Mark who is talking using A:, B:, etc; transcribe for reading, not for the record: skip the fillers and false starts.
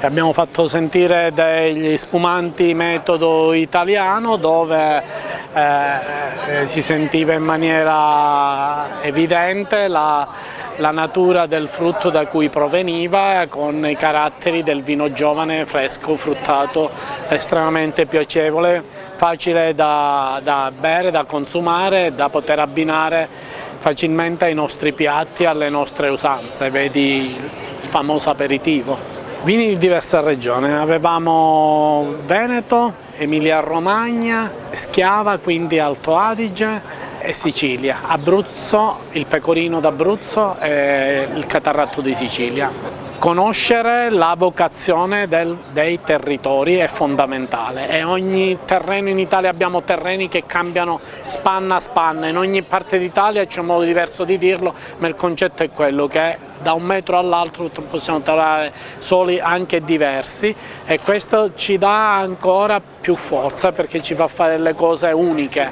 A: Abbiamo fatto sentire degli spumanti metodo italiano dove si sentiva in maniera evidente la natura del frutto da cui proveniva, con i caratteri del vino giovane, fresco, fruttato, estremamente piacevole, facile da bere, da consumare, da poter abbinare facilmente ai nostri piatti, alle nostre usanze, vedi il famoso aperitivo. Vini di diverse regioni, avevamo Veneto, Emilia-Romagna, Schiava, quindi Alto Adige e Sicilia, Abruzzo, il pecorino d'Abruzzo e il catarratto di Sicilia. Conoscere la vocazione dei territori è fondamentale e ogni terreno in Italia, abbiamo terreni che cambiano spanna a spanna, in ogni parte d'Italia c'è un modo diverso di dirlo, ma il concetto è quello che da un metro all'altro possiamo trovare soli anche diversi e questo ci dà ancora più forza perché ci fa fare le cose uniche.